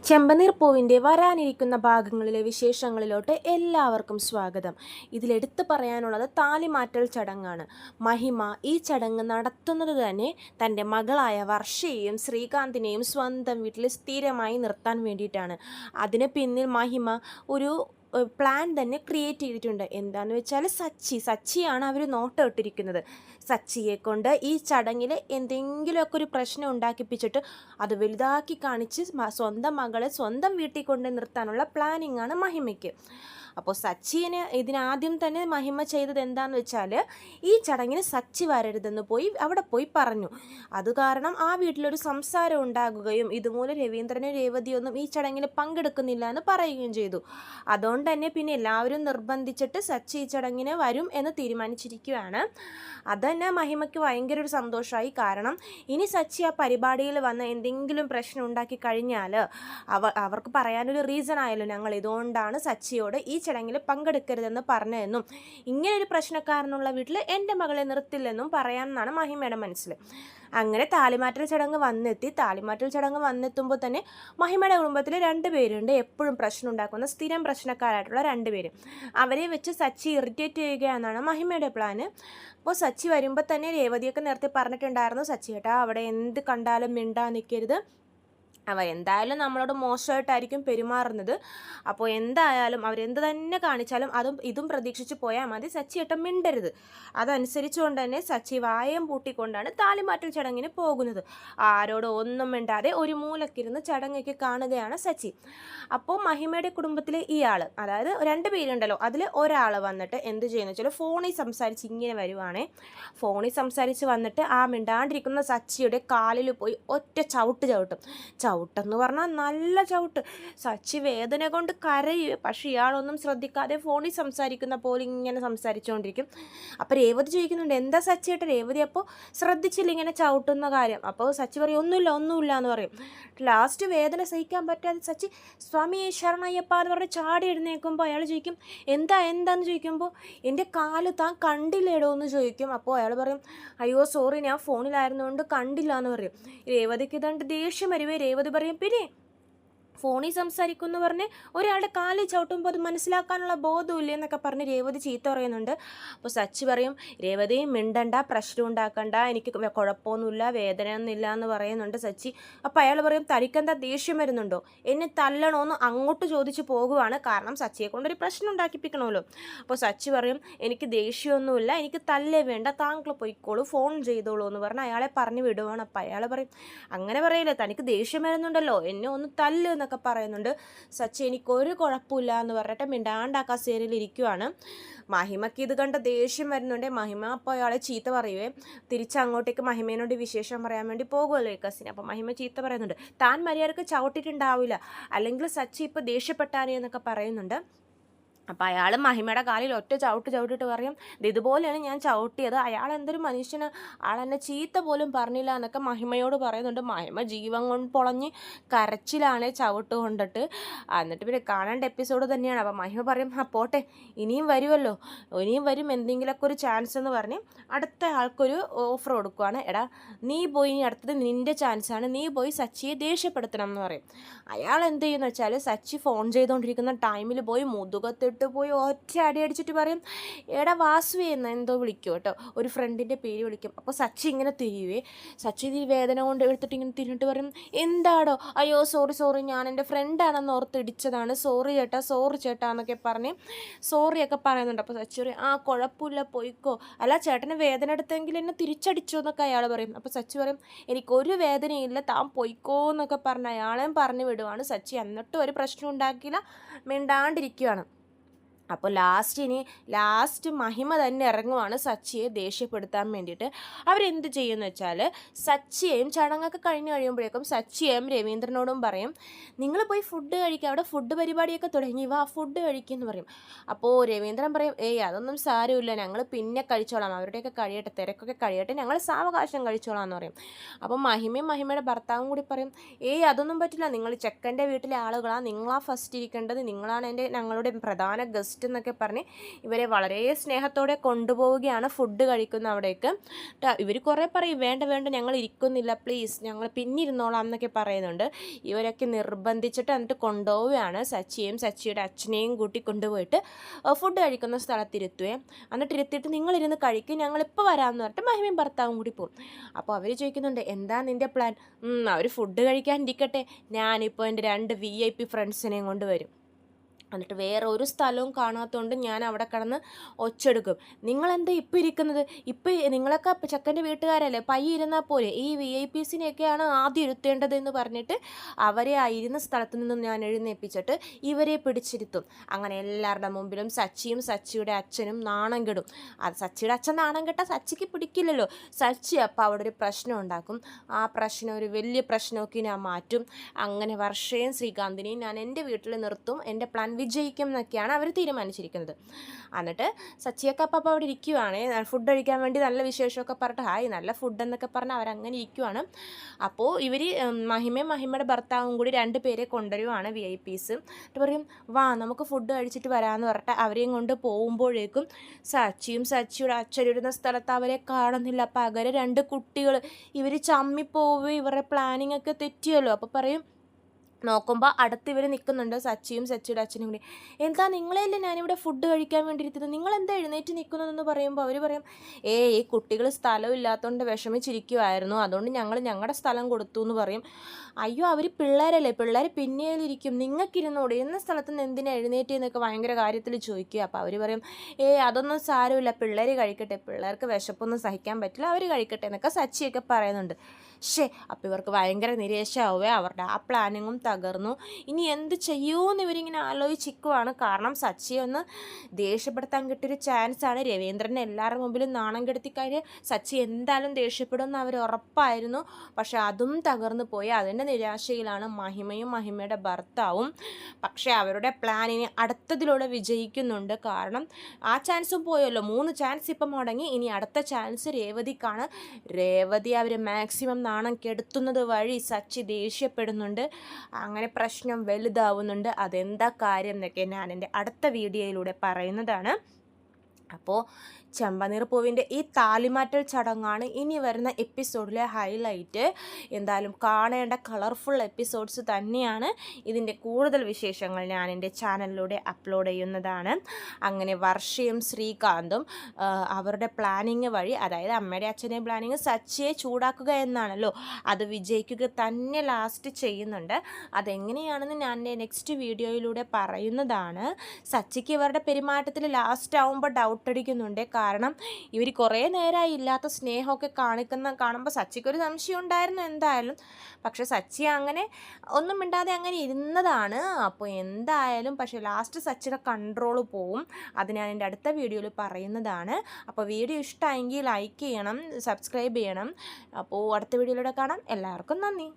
ചെമ്പനീർ പൂവിൻ്റെ വരാനിരിക്കുന്ന ഭാഗങ്ങളിലെ വിശേഷങ്ങളിലോട്ട് എല്ലാവർക്കും സ്വാഗതം. ഇതിലെടുത്ത് പറയാനുള്ളത് താലിമാറ്റൽ ചടങ്ങാണ്. മഹിമ ഈ ചടങ്ങ് നടത്തുന്നത് തന്നെ തൻ്റെ മകളായ വർഷയെയും ശ്രീകാന്തിനെയും സ്വന്തം വീട്ടിൽ സ്ഥിരമായി നിർത്താൻ വേണ്ടിയിട്ടാണ്. അതിന് പിന്നിൽ മഹിമ ഒരു പ്ലാൻ തന്നെ ക്രിയേറ്റ് ചെയ്തിട്ടുണ്ട്. എന്താണെന്ന് വെച്ചാൽ സച്ചിയാണ് അവർ നോട്ടം ഇട്ടിരിക്കുന്നത്. സച്ചിയെ കൊണ്ട് ഈ ചടങ്ങിൽ എന്തെങ്കിലുമൊക്കെ ഒരു പ്രശ്നം ഉണ്ടാക്കിപ്പിച്ചിട്ട് അത് വലുതാക്കി കാണിച്ച് സ്വന്തം മകളെ സ്വന്തം വീട്ടിൽ കൊണ്ട് നിർത്താനുള്ള പ്ലാനിങ് ആണ് മഹിമയ്ക്ക്. അപ്പോൾ സച്ചിനെ ഇതിനാദ്യം തന്നെ മഹിമ ചെയ്തത് എന്താണെന്ന് വെച്ചാൽ ഈ ചടങ്ങിന് സച്ചി വരരുതെന്ന് അവിടെ പോയി പറഞ്ഞു. അത് കാരണം ആ വീട്ടിലൊരു സംസാരം ഉണ്ടാകുകയും ഇതുമൂലം രവീന്ദ്രനും രേവതിയൊന്നും ഈ ചടങ്ങിൽ പങ്കെടുക്കുന്നില്ല എന്ന് പറയുകയും ചെയ്തു. അതുകൊണ്ട് തന്നെ പിന്നെ എല്ലാവരും നിർബന്ധിച്ചിട്ട് സച്ചി ഈ ചടങ്ങിന് വരും എന്ന് തീരുമാനിച്ചിരിക്കുകയാണ്. അതന്നെ മഹിമയ്ക്ക് ഭയങ്കര ഒരു സന്തോഷമായി. കാരണം ഇനി സച്ചി ആ പരിപാടിയിൽ വന്ന് എന്തെങ്കിലും പ്രശ്നം ഉണ്ടാക്കി കഴിഞ്ഞാൽ അവർക്ക് പറയാനൊരു റീസൺ ആയല്ലോ, ഞങ്ങൾ ഇതുകൊണ്ടാണ് സച്ചിയോട് ഈ ചടങ്ങിൽ പങ്കെടുക്കരുതെന്ന് പറഞ്ഞതെന്നും ഇങ്ങനൊരു പ്രശ്നക്കാരനുള്ള വീട്ടിൽ എൻ്റെ മകളെ നിർത്തില്ലെന്നും പറയാമെന്നാണ് മഹിമയുടെ മനസ്സിൽ. അങ്ങനെ താലിമാറ്റൽ ചടങ്ങ് വന്നെത്തുമ്പോൾ തന്നെ മഹിമയുടെ കുടുംബത്തിൽ 2 പേരുണ്ട്, എപ്പോഴും പ്രശ്നം ഉണ്ടാക്കുന്ന സ്ഥിരം പ്രശ്നക്കാരായിട്ടുള്ള 2 പേര്. അവരെ വെച്ച് സച്ചി ഇറിറ്റേറ്റ് ചെയ്യുക എന്നാണ് മഹിമയുടെ പ്ലാന്. അപ്പോൾ സച്ചി വരുമ്പോൾ തന്നെ രേവതിയൊക്കെ നേരത്തെ പറഞ്ഞിട്ടുണ്ടായിരുന്നു, സച്ചി ചേട്ടാ അവിടെ എന്ത് കണ്ടാലും മിണ്ടാൻ നിൽക്കരുത്, അവരെന്തായാലും നമ്മളോട് മോശമായിട്ടായിരിക്കും പെരുമാറുന്നത്, അപ്പോൾ എന്തായാലും അവരെന്ത് തന്നെ കാണിച്ചാലും ഇതും പ്രതീക്ഷിച്ച് പോയാൽ മതി, സച്ചിയേട്ടൻ മിണ്ടരുത്. അതനുസരിച്ചുകൊണ്ട് തന്നെ സച്ചി വായം പൂട്ടിക്കൊണ്ടാണ് താലിമാറ്റൽ ചടങ്ങിന് പോകുന്നത്. ആരോടും ഒന്നും മിണ്ടാതെ ഒരു മൂലക്കിരുന്ന് ചടങ്ങൊക്കെ കാണുകയാണ് സച്ചി. അപ്പോൾ മഹിമയുടെ കുടുംബത്തിലെ ഇയാൾ, അതായത് 2 പേരുണ്ടല്ലോ, അതിൽ ഒരാൾ വന്നിട്ട് എന്ത് ചെയ്യുന്നു വെച്ചാൽ ഫോണിൽ സംസാരിച്ച് ഇങ്ങനെ വരുവാണേ. ഫോണിൽ സംസാരിച്ച് വന്നിട്ട് ആ മിണ്ടാണ്ടിരിക്കുന്ന സച്ചിയുടെ കാലിൽ പോയി ഒറ്റ ചവിട്ടും. ചവിട്ടെന്ന് പറഞ്ഞാൽ നല്ല ചവിട്ട്. സച്ചി വേദന കൊണ്ട് കരയും. പക്ഷെ ഇയാളൊന്നും ശ്രദ്ധിക്കാതെ ഫോണിൽ സംസാരിക്കുന്ന പോലെ ഇങ്ങനെ സംസാരിച്ചുകൊണ്ടിരിക്കും. അപ്പോൾ രേവതി ചോദിക്കുന്നുണ്ട്, എന്താ സച്ചിയേട്ട? രേവതി അപ്പോൾ ശ്രദ്ധിച്ചില്ല ഇങ്ങനെ ചവിട്ടുന്ന കാര്യം. അപ്പോൾ സച്ചി പറയും, ഒന്നുമില്ല എന്ന് പറയും. ലാസ്റ്റ് വേദന സഹിക്കാൻ പറ്റാതെ സച്ചി സ്വാമി ശരണയ്യപ്പ എന്ന് പറഞ്ഞ് ചാടി എഴുന്നേൽക്കുമ്പോൾ അയാൾ ചോദിക്കും, എന്താന്ന് ചോദിക്കുമ്പോൾ എൻ്റെ കാല് താൻ കണ്ടില്ലേടോ എന്ന് ചോദിക്കും. അപ്പോൾ അയാൾ പറയും, അയ്യോ സോറി ഞാൻ ഫോണിലായിരുന്നുകൊണ്ട് കണ്ടില്ല എന്ന് പറയും. രേവതിക്ക് ഇതാണ്ട് ദേഷ്യം വരുവേ. രേവതി പറയും, പിന്നെ ഫോണിൽ സംസാരിക്കുമെന്ന് പറഞ്ഞ് ഒരാളുടെ കാലിൽ ചവിട്ടുമ്പോൾ അത് മനസ്സിലാക്കാനുള്ള ബോധമില്ലേ എന്നൊക്കെ പറഞ്ഞ് രേവതി ചീത്ത പറയുന്നുണ്ട്. അപ്പോൾ സച്ചി പറയും, രേവതി മിണ്ടണ്ട, പ്രശ്നം ഉണ്ടാക്കണ്ട, എനിക്ക് കുഴപ്പമൊന്നുമില്ല, വേദനയൊന്നുമില്ല എന്ന് പറയുന്നുണ്ട് സച്ചി. അപ്പോൾ അയാൾ പറയും, തനിക്കെന്താ ദേഷ്യം വരുന്നുണ്ടോ, എന്നെ തല്ലണമെന്ന് അങ്ങോട്ട് ചോദിച്ച് പോകുവാണ്. കാരണം സച്ചിയെ കൊണ്ടൊരു പ്രശ്നം ഉണ്ടാക്കിപ്പിക്കണമല്ലോ. അപ്പോൾ സച്ചി പറയും, എനിക്ക് ദേഷ്യമൊന്നുമില്ല, എനിക്ക് തല്ലേ വേണ്ട, താങ്കൾ പോയിക്കോളൂ, ഫോൺ ചെയ്തോളൂ എന്ന് പറഞ്ഞ് അയാളെ പറഞ്ഞു വിടുവാണ്. അപ്പോൾ അയാൾ പറയും, അങ്ങനെ പറയില്ലേ, തനിക്ക് ദേഷ്യം വരുന്നുണ്ടല്ലോ, എന്നെ ഒന്ന് തല്ല് എന്നൊക്കെ പറയുന്നുണ്ട്. സച്ചി എനിക്കൊരു കുഴപ്പമില്ല എന്ന് പറഞ്ഞിട്ട് മിണ്ടാണ്ട് ആ കസേരയിൽ ഇരിക്കുവാണ്. മഹിമയ്ക്ക് ഇത് കണ്ട് ദേഷ്യം വരുന്നുണ്ട്. മഹിമ അപ്പോൾ അയാളെ ചീത്ത പറയുവേ. തിരിച്ചങ്ങോട്ടേക്ക് മഹിമേനോട് വിശേഷം പറയാൻ വേണ്ടി പോകുമല്ലോ ഈ കസിന്. അപ്പോൾ മഹിമ ചീത്ത പറയുന്നുണ്ട്, താൻ മര്യാദക്ക് ചവിട്ടിട്ടുണ്ടാവില്ല, അല്ലെങ്കിൽ സച്ചി ഇപ്പോൾ ദേഷ്യപ്പെട്ടാനേ എന്നൊക്കെ പറയുന്നുണ്ട്. അപ്പോൾ അയാൾ മഹിമയുടെ കാലിൽ ഒറ്റ ചവിട്ടിട്ട് പറയും, ഇതുപോലെയാണ് ഞാൻ ചവിട്ടിയത്, അയാൾ എന്തൊരു മനുഷ്യന്, ആളെന്നെ ചീത്ത പോലും പറഞ്ഞില്ല എന്നൊക്കെ മഹിമയോട് പറയുന്നുണ്ട്. മഹിമ ജീവൻ കൊണ്ട് പൊളഞ്ഞ് കരച്ചിലാണ് ചവിട്ട് കൊണ്ടിട്ട്. എന്നിട്ട് പിന്നെ കാണേണ്ട എപ്പിസോഡ് തന്നെയാണ്. അപ്പോൾ മഹിമ പറയും, പോട്ടെ, ഇനിയും വരുമല്ലോ, ഇനിയും വരും എന്തെങ്കിലുമൊക്കെ ഒരു ചാൻസ് എന്ന് പറഞ്ഞ് അടുത്ത ആൾക്കൊരു ഓഫർ കൊടുക്കുവാണ്. എടാ നീ പോയി, ഇനി അടുത്തത് നിൻ്റെ ചാൻസാണ്, നീ പോയി സച്ചിയെ ദേഷ്യപ്പെടുത്തണം എന്ന് പറയും. അയാൾ എന്ത് ചെയ്യുമെന്ന് വെച്ചാൽ സച്ചി ഫോൺ ചെയ്തുകൊണ്ടിരിക്കുന്ന ടൈമിൽ പോയി മുതുകത്തിട്ട് പോയി ഒറ്റ അടി അടിച്ചിട്ട് പറയും, എടാ വാസുവേ എന്ന് എന്തോ വിളിക്കും കേട്ടോ, ഒരു ഫ്രണ്ടിൻ്റെ പേര് വിളിക്കും. അപ്പോൾ സച്ചി ഇങ്ങനെ തിരിയുവേ. സച്ചി ഈ വേദന കൊണ്ട് എടുത്തിട്ട് ഇങ്ങനെ തിരിഞ്ഞിട്ട് പറയും, എന്താടോ, അയ്യോ സോറി ഞാൻ എൻ്റെ ഫ്രണ്ടാണെന്ന് ഓർത്ത് ഇടിച്ചതാണ്, സോറി ചേട്ടാ എന്നൊക്കെ പറഞ്ഞ് സോറിയൊക്കെ പറയുന്നുണ്ട്. അപ്പോൾ സച്ചി പറയും, കുഴപ്പമില്ല പോയിക്കോ, അല്ല ചേട്ടന് വേദന എടുത്തെങ്കിൽ എന്നെ തിരിച്ചടിച്ചോ എന്നൊക്കെ അയാൾ പറയും. അപ്പോൾ സച്ചി പറയും, എനിക്കൊരു വേദനയില്ല, താൻ പോയിക്കോ എന്നൊക്കെ പറഞ്ഞ് അയാളെയും പറഞ്ഞു വിടുവാണ്. സച്ചി എന്നിട്ടും ഒരു പ്രശ്നം ഉണ്ടാക്കിയില്ല, മിണ്ടാണ്ടിരിക്കുകയാണ്. അപ്പോൾ ലാസ്റ്റ് മഹിമ തന്നെ ഇറങ്ങുവാണ് സച്ചിയെ ദേഷ്യപ്പെടുത്താൻ വേണ്ടിയിട്ട്. അവരെന്ത് ചെയ്യുമെന്ന് വെച്ചാൽ സച്ചിയെയും ചടങ്ങൊക്കെ കഴിഞ്ഞ് കഴിയുമ്പോഴേക്കും സച്ചിയെയും രവീന്ദ്രനോടും പറയും, നിങ്ങൾ പോയി ഫുഡ് കഴിക്കുക, അവിടെ ഫുഡ് പരിപാടിയൊക്കെ തുടങ്ങി, വാ ഫുഡ് കഴിക്കുമെന്ന് പറയും. അപ്പോൾ രവീന്ദ്രൻ പറയും, അതൊന്നും സാരമില്ല, ഞങ്ങൾ പിന്നെ കഴിച്ചോളാം, അവരുടെയൊക്കെ കഴിയട്ടെ, തിരക്കൊക്കെ കഴിയട്ടെ, ഞങ്ങൾ സാവകാശം കഴിച്ചോളാം എന്ന് പറയും. അപ്പോൾ മഹിമയുടെ ഭർത്താവും കൂടി പറയും, അതൊന്നും പറ്റില്ല, നിങ്ങൾ ചെക്കൻ്റെ വീട്ടിലെ ആളുകളാണ്, നിങ്ങളാ ഫസ്റ്റ് ഇരിക്കേണ്ടത്, നിങ്ങളാണ് ഞങ്ങളുടെ പ്രധാന ഗസ്റ്റ്, ഫസ്റ്റ് എന്നൊക്കെ പറഞ്ഞ് ഇവരെ വളരെ സ്നേഹത്തോടെ കൊണ്ടുപോവുകയാണ് ഫുഡ് കഴിക്കുന്ന അവിടേക്ക്. ഇവർ കുറേ പറയും വേണ്ട വേണ്ട ഞങ്ങൾ ഇരിക്കുന്നില്ല പ്ലീസ്, ഞങ്ങൾ പിന്നിരുന്നോളാം എന്നൊക്കെ പറയുന്നുണ്ട്. ഇവരൊക്കെ നിർബന്ധിച്ചിട്ട് എന്നിട്ട് കൊണ്ടുപോവുകയാണ്. സച്ചിയെയും സച്ചിയുടെ അച്ഛനെയും കൂട്ടി കൊണ്ടുപോയിട്ട് ഫുഡ് കഴിക്കുന്ന സ്ഥലത്തിരുത്തുകയും എന്നിട്ട് ഇരുത്തിയിട്ട് നിങ്ങളിരുന്ന് കഴിക്കും, ഞങ്ങളിപ്പോൾ വരാമെന്ന് പറഞ്ഞിട്ട് മഹിമയും ഭർത്താവും കൂടി പോകും. അപ്പോൾ അവർ ചോദിക്കുന്നുണ്ട് എന്താ നിൻ്റെ പ്ലാൻ? അവർ ഫുഡ് കഴിക്കാൻ ഇരിക്കട്ടെ, ഞാനിപ്പോൾ എൻ്റെ 2 VIP ഫ്രണ്ട്സിനെയും കൊണ്ടുവരും, എന്നിട്ട് വേറെ ഒരു സ്ഥലവും കാണാത്തതുകൊണ്ട് ഞാൻ അവിടെ കിടന്ന് ഒച്ചെടുക്കും. നിങ്ങളെന്താ ഇപ്പം ഇരിക്കുന്നത്? ഇപ്പം നിങ്ങളൊക്കെ ചെക്കൻ്റെ വീട്ടുകാരല്ലേ, പയ്യെ ഇരുന്നാൽ പോലെ, ഈ VIPസിനെയൊക്കെയാണ് ആദ്യം ഇരുത്തേണ്ടത് എന്ന് പറഞ്ഞിട്ട് അവരെ ആ ഇരുന്ന സ്ഥലത്ത് നിന്നും ഞാൻ എഴുന്നേൽപ്പിച്ചിട്ട് ഇവരെ പിടിച്ചിരുത്തും. അങ്ങനെ എല്ലാവരുടെ മുമ്പിലും സച്ചിയും സച്ചിയുടെ അച്ഛനും നാണം കെടും. അത് സച്ചിയുടെ അച്ഛൻ നാണം കെട്ടാൽ സച്ചിക്ക് പിടിക്കില്ലല്ലോ. സച്ചി അപ്പോൾ അവിടെ ഒരു പ്രശ്നം ഉണ്ടാക്കും. ആ പ്രശ്നം ഒരു വലിയ പ്രശ്നമൊക്കെ ഞാൻ മാറ്റും. അങ്ങനെ വർഷയും ശ്രീകാന്തിനെയും ഞാൻ എൻ്റെ വീട്ടിൽ നിർത്തും, എൻ്റെ പ്ലാൻ വിജയിക്കും എന്നൊക്കെയാണ് അവർ തീരുമാനിച്ചിരിക്കുന്നത്. എന്നിട്ട് സച്ചിയൊക്കെ അപ്പം അവിടെ ഇരിക്കുവാണ്, ഫുഡ് കഴിക്കാൻ വേണ്ടി നല്ല വിശേഷമൊക്കെ പറഞ്ഞിട്ട് ഹായ് നല്ല ഫുഡ് എന്നൊക്കെ പറഞ്ഞ് അവരങ്ങനെ ഇരിക്കുവാണ്. അപ്പോൾ ഇവർ മഹിമയും മഹിമയുടെ ഭർത്താവും കൂടി 2 പേരെ കൊണ്ടുവരുവാണ് VIPs. എന്നിട്ട് പറയും വാ നമുക്ക് ഫുഡ് കഴിച്ചിട്ട് വരാമെന്ന് പറഞ്ഞിട്ട് അവരെയും കൊണ്ട് പോകുമ്പോഴേക്കും സച്ചിയും സച്ചിയുടെ അച്ഛനിരുന്ന സ്ഥലത്ത് അവരെ കാണുന്നില്ല. പകരം 2 കുട്ടികൾ. ഇവർ ചമ്മിപ്പോവുകയും ഇവരുടെ പ്ലാനിങ് ഒക്കെ തെറ്റിയല്ലോ. അപ്പോൾ പറയും നോക്കുമ്പോൾ അടുത്ത് ഇവർ നിൽക്കുന്നുണ്ട്, സച്ചിയും സച്ചിയുടെ അച്ഛനും കൂടി. എന്താ നിങ്ങളെയല്ലേ ഞാനിവിടെ ഫുഡ് കഴിക്കാൻ വേണ്ടിയിരിക്കുന്നത്, നിങ്ങളെന്താ എഴുന്നേറ്റ് നിൽക്കുന്നതെന്ന് പറയുമ്പോൾ അവർ പറയും ഈ കുട്ടികൾ സ്ഥലം ഇല്ലാത്തതുകൊണ്ട് വിഷമിച്ചിരിക്കുമായിരുന്നു, അതുകൊണ്ട് ഞങ്ങൾ ഞങ്ങളുടെ സ്ഥലം കൊടുത്തു എന്ന് പറയും. അയ്യോ അവർ പിള്ളേരല്ലേ, പിള്ളേർ പിന്നെയിലിരിക്കും, നിങ്ങൾക്കിരുന്നോടെ എന്ന സ്ഥലത്ത് നിന്ന് എന്തിനാ എഴുന്നേറ്റ് എന്നൊക്കെ ഭയങ്കര കാര്യത്തിൽ ചോദിക്കുക. അപ്പോൾ അവർ പറയും അതൊന്നും സാരമില്ല, പിള്ളേർ കഴിക്കട്ടെ, പിള്ളേർക്ക് വിശപ്പൊന്നും സഹിക്കാൻ പറ്റില്ല, അവർ കഴിക്കട്ടെ എന്നൊക്കെ സച്ചിയൊക്കെ പറയുന്നുണ്ട്. അപ്പോൾ ഇവർക്ക് ഭയങ്കര നിരാശയാവുകയെ, അവരുടെ ആ പ്ലാനിങ്ങും തകർന്നു. ഇനി എന്ത് ചെയ്യുമെന്ന് ഇവരിങ്ങനെ ആലോചിച്ചിരിക്കുവാണ്. കാരണം സച്ചിയെ ഒന്ന് ദേഷ്യപ്പെടുത്താൻ കിട്ടിയൊരു ചാൻസാണ്. രവീന്ദ്രനെ എല്ലാവരുടെ മുമ്പിലും നാണം കെടുത്തിക്കഴിഞ്ഞ് സച്ചി എന്തായാലും ദേഷ്യപ്പെടുമെന്ന് അവർ ഉറപ്പായിരുന്നു. പക്ഷെ അതും തകർന്നു പോയി. അതിൻ്റെ നിരാശയിലാണ് മഹിമയും മഹിമയുടെ ഭർത്താവും. പക്ഷേ അവരുടെ പ്ലാനിന് അടുത്തതിലൂടെ വിജയിക്കുന്നുണ്ട്. കാരണം ആ ചാൻസും പോയല്ലോ, 3 ചാൻസ് ഇപ്പം മുടങ്ങി. ഇനി അടുത്ത ചാൻസ് രേവതിക്കാണ്. രേവതി അവർ മാക്സിമം നാണം കെടുത്തുന്നത് വഴി സച്ചി ദേഷ്യപ്പെടുന്നുണ്ട്. അങ്ങനെ പ്രശ്നം വലുതാവുന്നുണ്ട്. അതെന്താ കാര്യം എന്നൊക്കെ ഞാൻ എൻ്റെ അടുത്ത വീഡിയോയിലൂടെ പറയുന്നതാണ്. അപ്പോൾ ചെമ്പനീർ പൂവിൻ്റെ ഈ താലിമാറ്റൽ ചടങ്ങാണ് ഇനി വരുന്ന എപ്പിസോഡിലെ ഹൈലൈറ്റ്. എന്തായാലും കാണേണ്ട കളർഫുൾ എപ്പിസോഡ്സ് തന്നെയാണ്. ഇതിൻ്റെ കൂടുതൽ വിശേഷങ്ങൾ ഞാൻ എൻ്റെ ചാനലിലൂടെ അപ്ലോഡ് ചെയ്യുന്നതാണ്. അങ്ങനെ വർഷയും ശ്രീകാന്തും അവരുടെ പ്ലാനിങ് വഴി, അതായത് അമ്മയുടെ അച്ഛൻ്റെ പ്ലാനിങ് സച്ചിയെ ചൂടാക്കുക എന്നാണല്ലോ, അത് വിജയിക്കുക തന്നെ ലാസ്റ്റ് ചെയ്യുന്നുണ്ട്. അതെങ്ങനെയാണെന്ന് ഞാൻ എൻ്റെ നെക്സ്റ്റ് വീഡിയോയിലൂടെ പറയുന്നതാണ്. സച്ചിക്ക് ഇവരുടെ പെരുമാറ്റത്തിൽ ലാസ്റ്റ് ആവുമ്പോൾ ഡൗട്ട് അടിക്കുന്നുണ്ട്. കാരണം ഇവർ കുറേ നേരമായി ഇല്ലാത്ത സ്നേഹമൊക്കെ കാണുമ്പോൾ സച്ചിക്കൊരു സംശയം ഉണ്ടായിരുന്നു എന്തായാലും. പക്ഷെ സച്ചി അങ്ങനെ ഒന്നും മിണ്ടാതെ അങ്ങനെ ഇരുന്നതാണ്. അപ്പോൾ എന്തായാലും പക്ഷേ ലാസ്റ്റ് സച്ചിയുടെ കൺട്രോൾ പോവും. അത് ഞാൻ എൻ്റെ അടുത്ത വീഡിയോയിൽ പറയുന്നതാണ്. അപ്പോൾ വീഡിയോ ഇഷ്ടമായെങ്കിൽ ലൈക്ക് ചെയ്യണം, സബ്സ്ക്രൈബ് ചെയ്യണം. അപ്പോൾ അടുത്ത വീഡിയോയിലൂടെ കാണാം. എല്ലാവർക്കും നന്ദി.